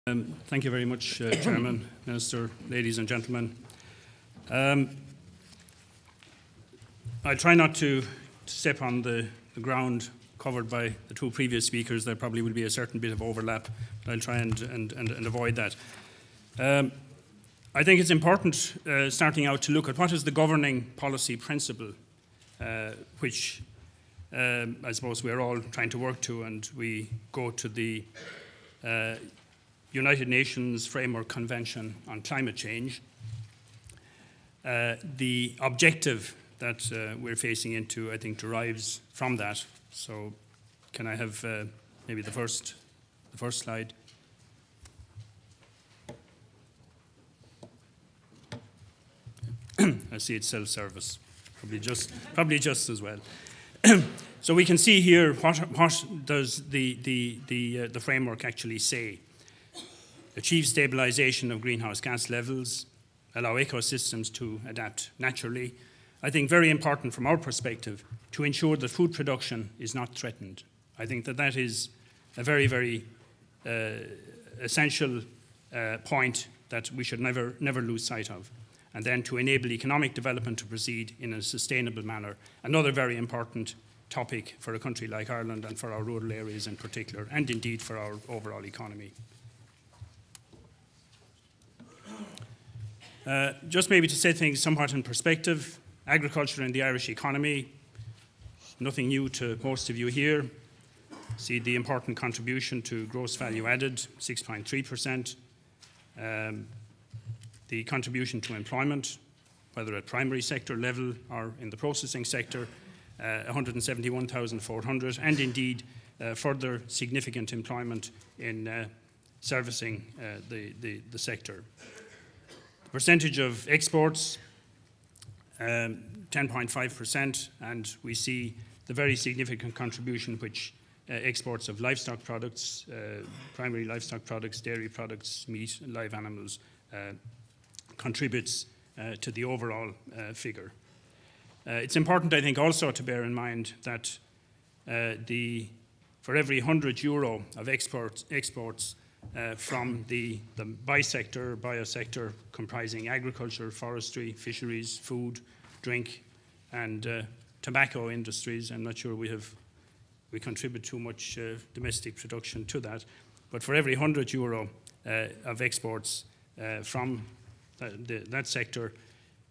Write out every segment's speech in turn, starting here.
Thank you very much, Chairman, Minister, ladies and gentlemen. I'll try not to step on the ground covered by the two previous speakers. There probably will be a certain bit of overlap, but I'll try and avoid that. I think it's important, starting out, to look at what is the governing policy principle, which I suppose we're all trying to work to, and we go to the United Nations Framework Convention on Climate Change. The objective that we're facing into, I think, derives from that. So can I have maybe the first slide? I see it's self-service, probably just as well. So we can see here what does the framework actually say. Achieve stabilization of greenhouse gas levels, allow ecosystems to adapt naturally. I think very important from our perspective to ensure that food production is not threatened. I think that is a very, very essential point that we should never lose sight of. And then to enable economic development to proceed in a sustainable manner. Another very important topic for a country like Ireland and for our rural areas in particular, and indeed for our overall economy. Just maybe to set things somewhat in perspective, agriculture and the Irish economy, nothing new to most of you here. See the important contribution to gross value added, 6.3%. The contribution to employment, whether at primary sector level or in the processing sector, 171,400, and indeed further significant employment in servicing the sector. The percentage of exports, 10.5%, and we see the very significant contribution which exports of livestock products, primary livestock products, dairy products, meat, and live animals contributes to the overall figure. It's important, I think, also to bear in mind that for every €100 of exports from the biosector comprising agriculture, forestry, fisheries, food, drink, and tobacco industries. I'm not sure we contribute too much domestic production to that, but for every €100 of exports from that sector,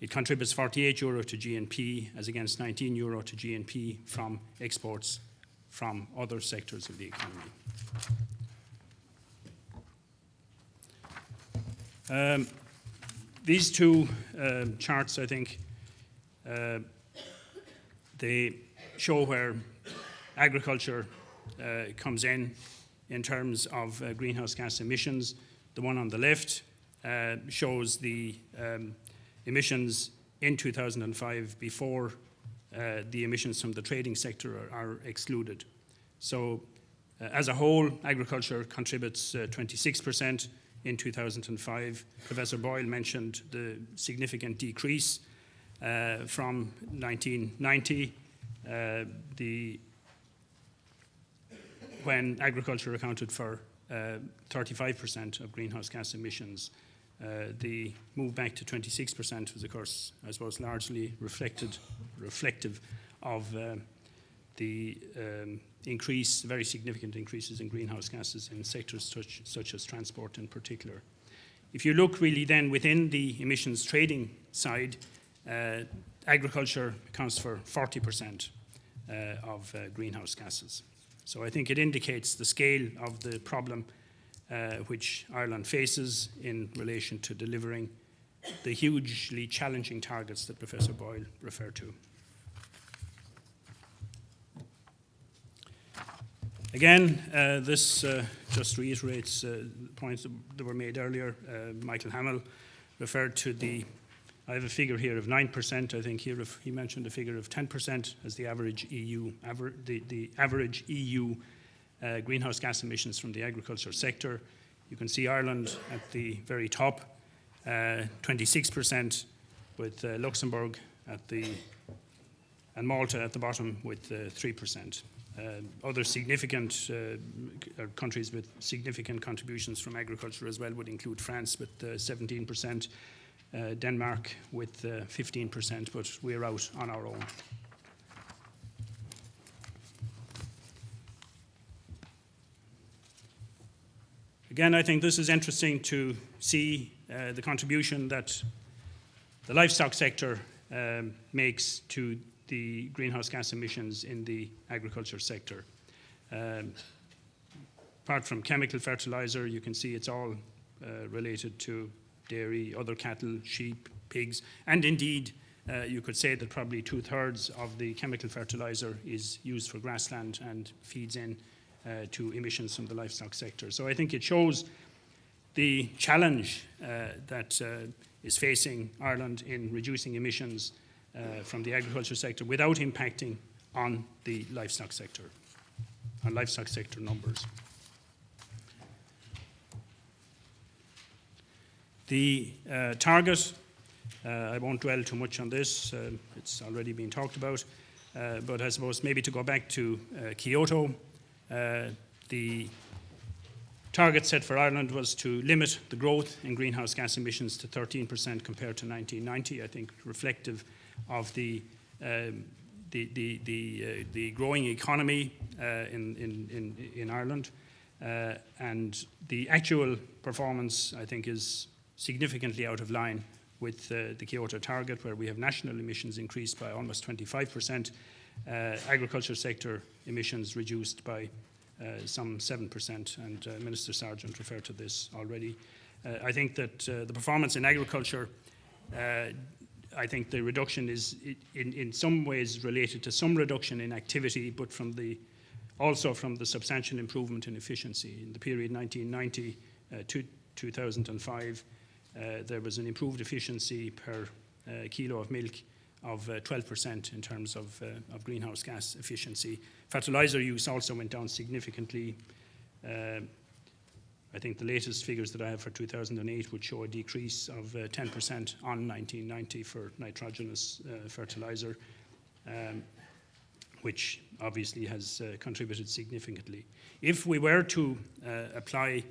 it contributes €48 to GNP as against €19 to GNP from exports from other sectors of the economy. These two charts, I think, they show where agriculture comes in terms of greenhouse gas emissions. The one on the left shows the emissions in 2005 before the emissions from the trading sector are excluded. So as a whole, agriculture contributes 26%. In 2005, Professor Boyle mentioned the significant decrease from 1990, when agriculture accounted for 35% of greenhouse gas emissions. The move back to 26% was, of course, I suppose, largely reflective of the very significant increases in greenhouse gases in sectors such as transport in particular. If you look really then within the emissions trading side, agriculture accounts for 40% of greenhouse gases. So I think it indicates the scale of the problem which Ireland faces in relation to delivering the hugely challenging targets that Professor Boyle referred to. Again, this just reiterates points that were made earlier. Michael Hamill referred to I have a figure here of 9%. I think here he mentioned a figure of 10% as the average EU, the average EU greenhouse gas emissions from the agriculture sector. You can see Ireland at the very top, 26%, with Luxembourg and Malta at the bottom with 3%. Other significant countries with significant contributions from agriculture as well would include France with 17%, Denmark with 15%, but we're out on our own. Again, I think this is interesting to see the contribution that the livestock sector makes to the greenhouse gas emissions in the agriculture sector. Apart from chemical fertilizer, you can see it's all related to dairy, other cattle, sheep, pigs, and indeed you could say that probably 2/3 of the chemical fertilizer is used for grassland and feeds in to emissions from the livestock sector. So I think it shows the challenge that is facing Ireland in reducing emissions from the agriculture sector without impacting on the livestock sector, on livestock sector numbers. The target, I won't dwell too much on this, it's already been talked about, but I suppose maybe to go back to Kyoto, the target set for Ireland was to limit the growth in greenhouse gas emissions to 13% compared to 1990, I think reflective of the growing economy in Ireland. And the actual performance, I think, is significantly out of line with the Kyoto target, where we have national emissions increased by almost 25%, agriculture sector emissions reduced by some 7%, and Minister Sargent referred to this already. I think that the performance in agriculture, I think the reduction is in some ways related to some reduction in activity, but also from the substantial improvement in efficiency. In the period 1990 to 2005, there was an improved efficiency per kilo of milk of 12% in terms of greenhouse gas efficiency. Fertilizer use also went down significantly. I think the latest figures that I have for 2008 would show a decrease of 10% on 1990 for nitrogenous fertilizer, which obviously has contributed significantly. If we were to apply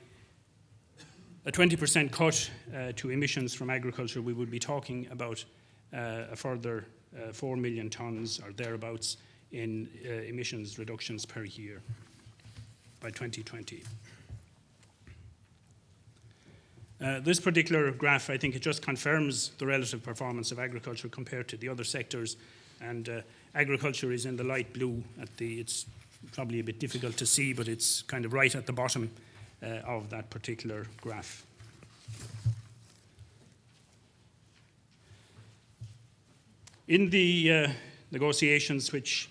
a 20% cut to emissions from agriculture, we would be talking about a further 4 million tonnes or thereabouts in emissions reductions per year by 2020. This particular graph, I think it just confirms the relative performance of agriculture compared to the other sectors, and agriculture is in the light blue. It's probably a bit difficult to see, but it's kind of right at the bottom of that particular graph. In the negotiations which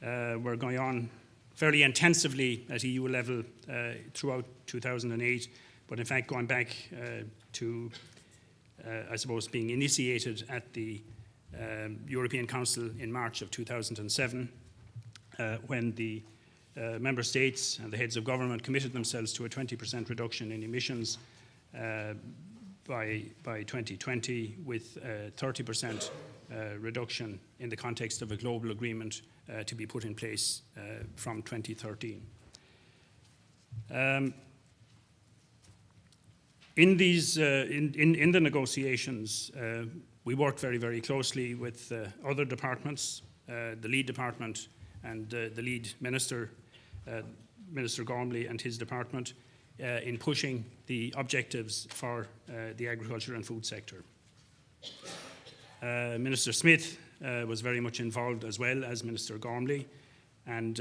were going on fairly intensively at EU level throughout 2008, but in fact going back to, I suppose, being initiated at the European Council in March of 2007, when the member states and the heads of government committed themselves to a 20% reduction in emissions by 2020, with a 30% reduction in the context of a global agreement to be put in place from 2013. In the negotiations, we worked very, very closely with other departments, the lead department and the lead minister, Minister Gormley and his department, in pushing the objectives for the agriculture and food sector. Minister Smith was very much involved, as well as Minister Gormley, and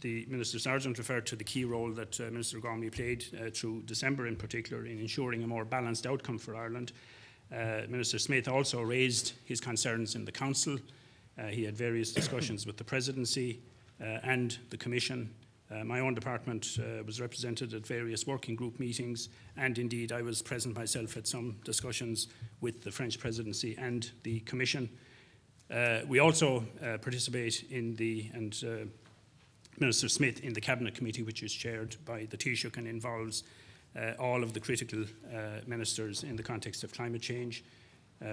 the Minister Sargent referred to the key role that Minister Gormley played through December in particular in ensuring a more balanced outcome for Ireland. Minister Smith also raised his concerns in the Council. He had various discussions with the Presidency and the Commission. My own department was represented at various working group meetings, and indeed I was present myself at some discussions with the French Presidency and the Commission. We also participate in Minister Smith in the Cabinet Committee, which is chaired by the Taoiseach and involves all of the critical ministers in the context of climate change.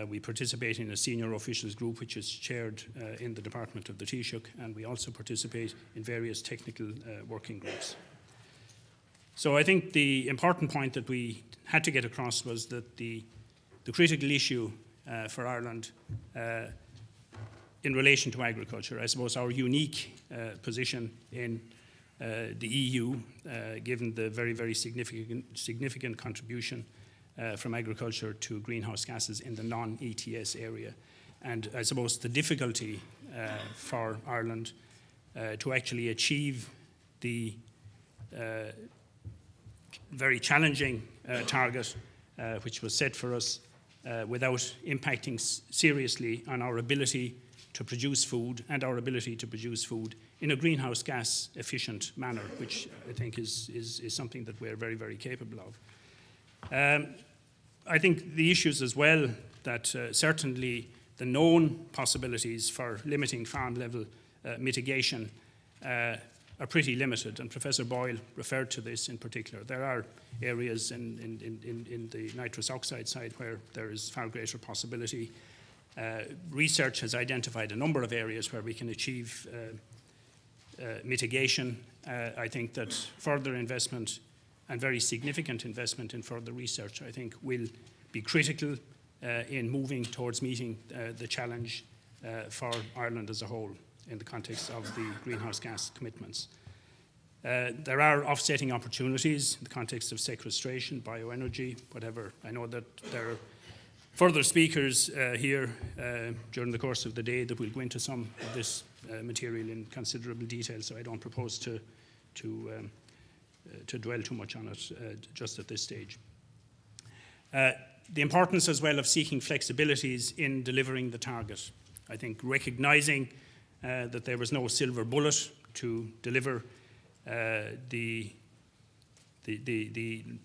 We participate in a senior officials group which is chaired in the department of the Taoiseach, and we also participate in various technical working groups. So I think the important point that we had to get across was that the critical issue for Ireland in relation to agriculture, I suppose our unique position in the EU, given the very, very significant contribution from agriculture to greenhouse gases in the non-ETS area. And I suppose the difficulty for Ireland to actually achieve the very challenging target which was set for us without impacting seriously on our ability to produce food and our ability to produce food in a greenhouse gas efficient manner, which I think is something that we're very, very capable of. I think the issues as well that certainly the known possibilities for limiting farm level mitigation are pretty limited, and Professor Boyle referred to this in particular. There are areas in the nitrous oxide side where there is far greater possibility. Research has identified a number of areas where we can achieve mitigation. I think that further investment and very significant investment in further research, I think, will be critical in moving towards meeting the challenge for Ireland as a whole in the context of the greenhouse gas commitments. There are offsetting opportunities in the context of sequestration, bioenergy, whatever. I know that there are further speakers here during the course of the day that will go into some of this material in considerable detail, so I don't propose to dwell too much on it just at this stage. The importance as well of seeking flexibilities in delivering the target. I think recognising that there was no silver bullet to deliver the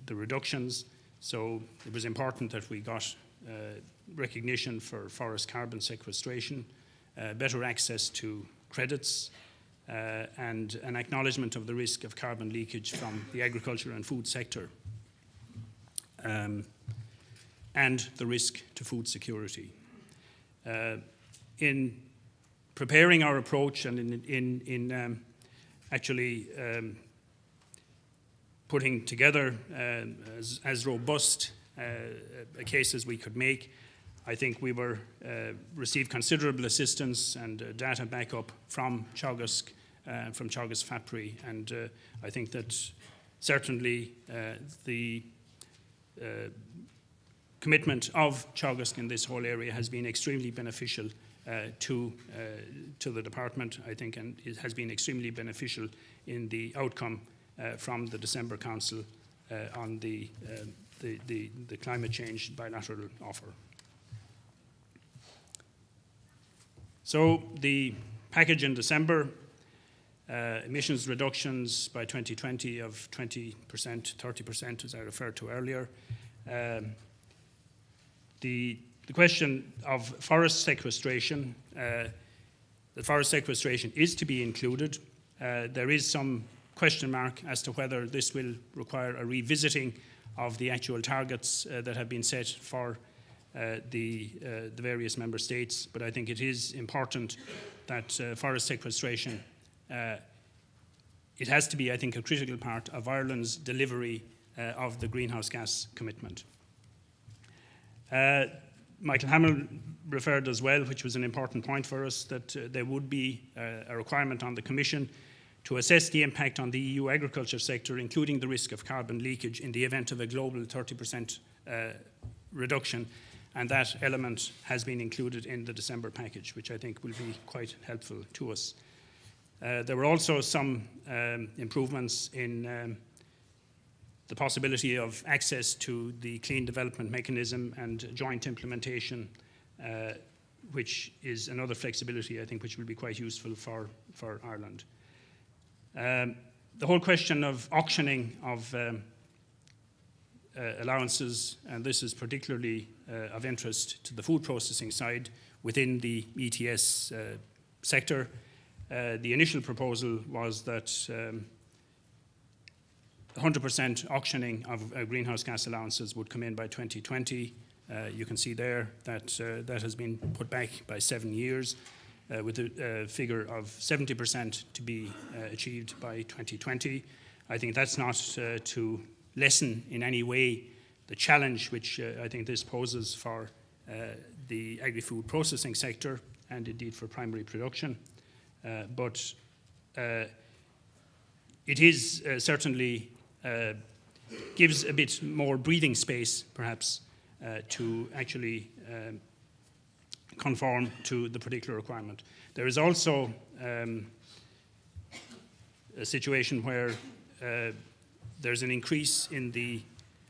reductions, so it was important that we got recognition for forest carbon sequestration, better access to credits, and an acknowledgement of the risk of carbon leakage from the agriculture and food sector, and the risk to food security. In preparing our approach and in actually putting together as robust a case as we could make, I think we received considerable assistance and data backup from Teagasc, from Teagasc FAPRI, and I think that certainly the commitment of Teagasc in this whole area has been extremely beneficial to the department, I think, and it has been extremely beneficial in the outcome from the December Council on the climate change bilateral offer. So the package in December, emissions reductions by 2020 of 20%, 30%, as I referred to earlier. The question of forest sequestration, the forest sequestration is to be included. There is some question mark as to whether this will require a revisiting of the actual targets that have been set for the various member states, but I think it is important that forest sequestration, it has to be, I think, a critical part of Ireland's delivery of the greenhouse gas commitment. Michael Hamill referred as well, which was an important point for us, that there would be a requirement on the Commission to assess the impact on the EU agriculture sector, including the risk of carbon leakage in the event of a global 30% reduction, and that element has been included in the December package, which I think will be quite helpful to us. There were also some improvements in the possibility of access to the clean development mechanism and joint implementation, which is another flexibility, I think, which will be quite useful for Ireland. The whole question of auctioning of allowances, and this is particularly of interest to the food processing side within the ETS sector. The initial proposal was that 100% auctioning of greenhouse gas allowances would come in by 2020. You can see there that that has been put back by 7 years, with a figure of 70% to be achieved by 2020. I think that's not to lessen in any way the challenge which I think this poses for the agri-food processing sector and indeed for primary production. But it is certainly gives a bit more breathing space, perhaps, to actually conform to the particular requirement. There is also a situation where there's an increase in the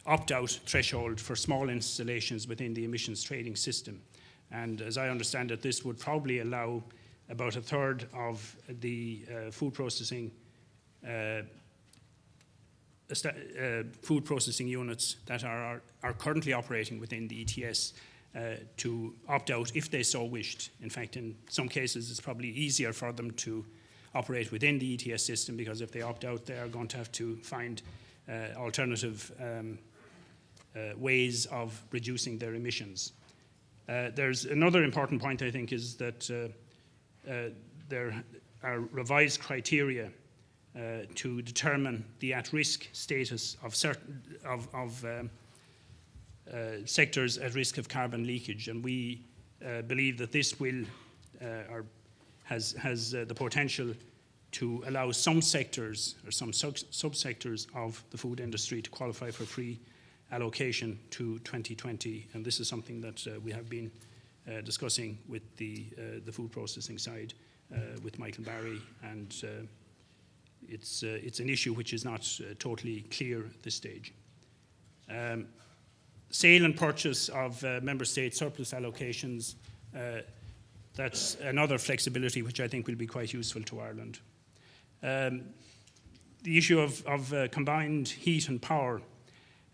opt-out threshold for small installations within the emissions trading system. And as I understand it, this would probably allow about a third of the food processing units that are currently operating within the ETS to opt out if they so wished. In fact, in some cases, it's probably easier for them to operate within the ETS system, because if they opt out, they are going to have to find alternative ways of reducing their emissions. There's another important point, I think, is that there are revised criteria to determine the at-risk status of certain sectors at risk of carbon leakage, and we believe that this will has the potential to allow some sectors or some subsectors of the food industry to qualify for free allocation to 2020, and this is something that we have been discussing with the food processing side with Michael Barry, and it's an issue which is not totally clear at this stage. Sale and purchase of member state surplus allocations, that's another flexibility which I think will be quite useful to Ireland. The issue of combined heat and power,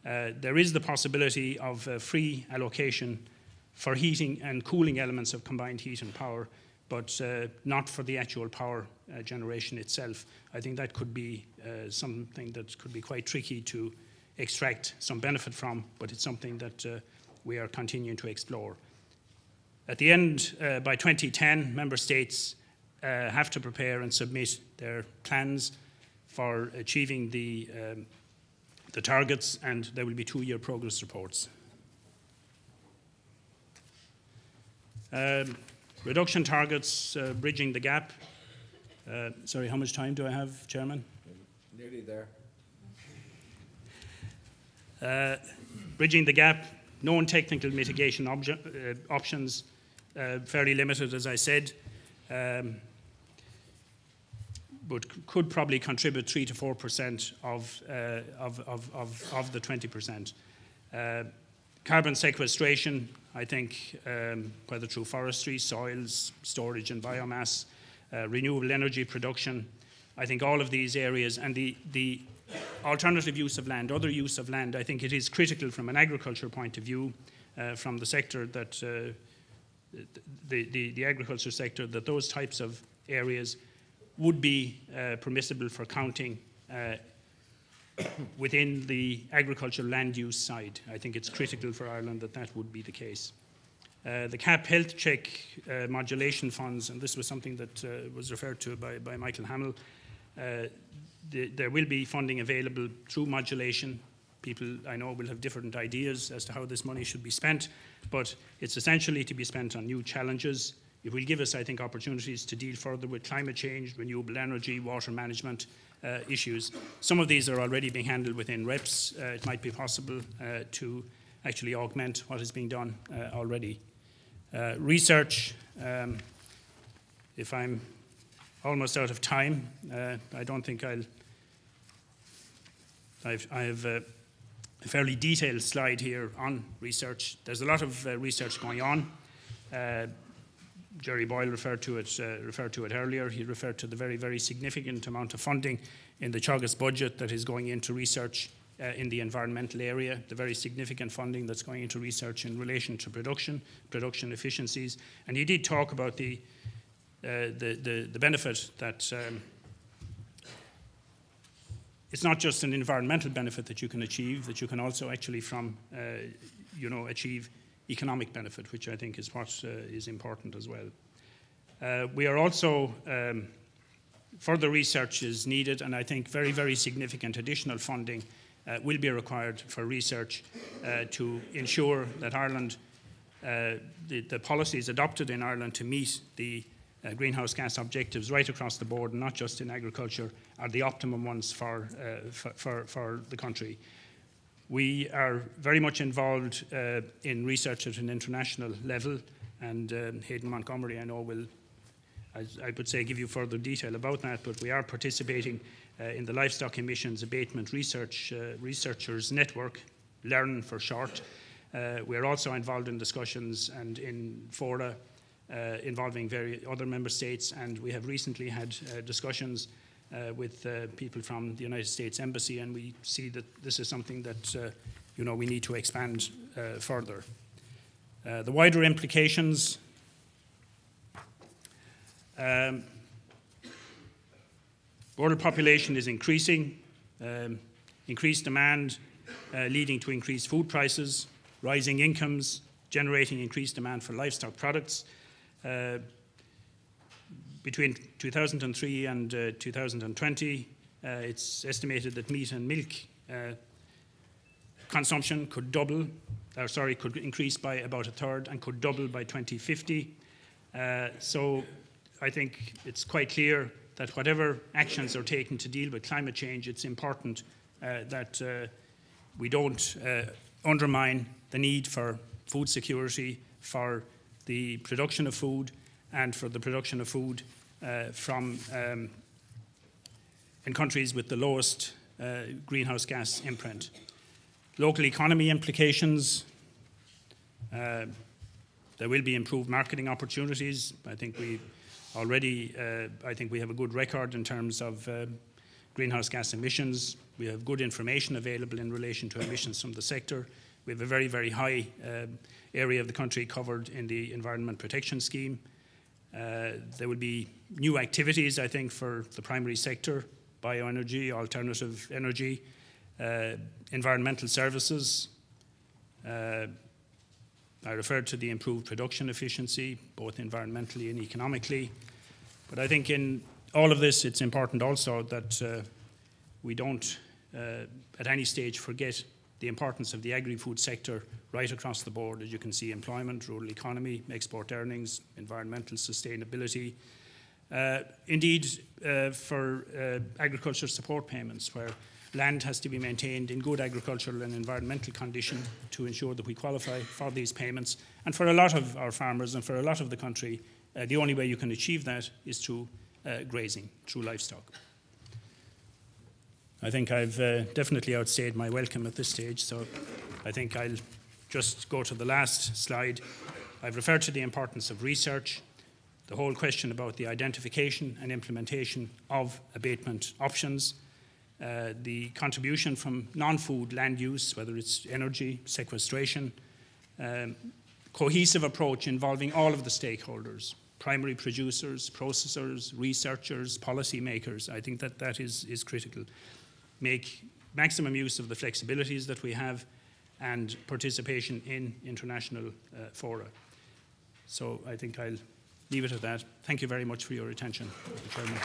there is the possibility of free allocation for heating and cooling elements of combined heat and power, but not for the actual power generation itself. I think that could be something that could be quite tricky to extract some benefit from, but it's something that we are continuing to explore. At the end, by 2010, member states have to prepare and submit their plans for achieving the targets, and there will be 2-year progress reports. Reduction targets, bridging the gap. Sorry, how much time do I have, Chairman? Nearly there. Bridging the gap, known technical mitigation options, fairly limited, as I said, but could probably contribute 3 to 4% of the 20%. Carbon sequestration, I think, whether through forestry, soils, storage and biomass, renewable energy production, I think all of these areas, and the alternative use of land, other use of land, I think it is critical from an agriculture point of view, from the sector that the agriculture sector, that those types of areas would be permissible for counting within the agricultural land use side. I think it's critical for Ireland that that would be the case. The CAP health check modulation funds, and this was something that was referred to by Michael Hamill, there will be funding available through modulation. People, I know, will have different ideas as to how this money should be spent, but it's essentially to be spent on new challenges. It will give us, I think, opportunities to deal further with climate change, renewable energy, water management issues. Some of these are already being handled within REPS. It might be possible to actually augment what is being done already. Research, if I'm almost out of time, I don't think I have a fairly detailed slide here on research. There's a lot of research going on. Jerry Boyle referred to it earlier. He referred to the very, very significant amount of funding in the Teagasc budget that is going into research in the environmental area, the very significant funding that's going into research in relation to production efficiencies. And he did talk about the benefit that it's not just an environmental benefit that you can achieve, that you can also actually achieve economic benefit, which I think is what is important as well. We are also, further research is needed, and I think very, very significant additional funding will be required for research to ensure that Ireland, the policies adopted in Ireland to meet the greenhouse gas objectives right across the board, and not just in agriculture, are the optimum ones for the country. We are very much involved in research at an international level, and Hayden Montgomery, I know, will, I would say, give you further detail about that, but we are participating in the Livestock Emissions Abatement Researchers Network, LEARN for short. We are also involved in discussions and in fora involving various other member states, and we have recently had discussions with people from the United States Embassy, and we see that this is something that we need to expand further. The wider implications. World population is increasing, increased demand leading to increased food prices, rising incomes generating increased demand for livestock products. Between 2003 and 2020, it's estimated that meat and milk consumption could could increase by about a third and could double by 2050. So I think it's quite clear that whatever actions are taken to deal with climate change, it's important that we don't undermine the need for food security, for the production of food, and for the production of food from in countries with the lowest greenhouse gas imprint. Local economy implications. There will be improved marketing opportunities. I think we already, we have a good record in terms of greenhouse gas emissions. We have good information available in relation to emissions from the sector. We have a very, very high area of the country covered in the Environment Protection Scheme. There will be new activities, I think, for the primary sector: bioenergy, alternative energy, environmental services. I referred to the improved production efficiency, both environmentally and economically. But I think in all of this, it's important also that we don't at any stage forget the importance of the agri-food sector right across the board. As you can see, employment, rural economy, export earnings, environmental sustainability. Indeed, for agriculture support payments, where land has to be maintained in good agricultural and environmental condition to ensure that we qualify for these payments. And for a lot of our farmers and for a lot of the country, the only way you can achieve that is through grazing, through livestock. I think I've definitely outstayed my welcome at this stage, so I think I'll just go to the last slide. I've referred to the importance of research, the whole question about the identification and implementation of abatement options, the contribution from non-food land use, whether it's energy, sequestration, cohesive approach involving all of the stakeholders, primary producers, processors, researchers, policymakers. I think that is critical. Make maximum use of the flexibilities that we have and participation in international fora. So I think I'll leave it at that. Thank you very much for your attention, Mr. Chairman.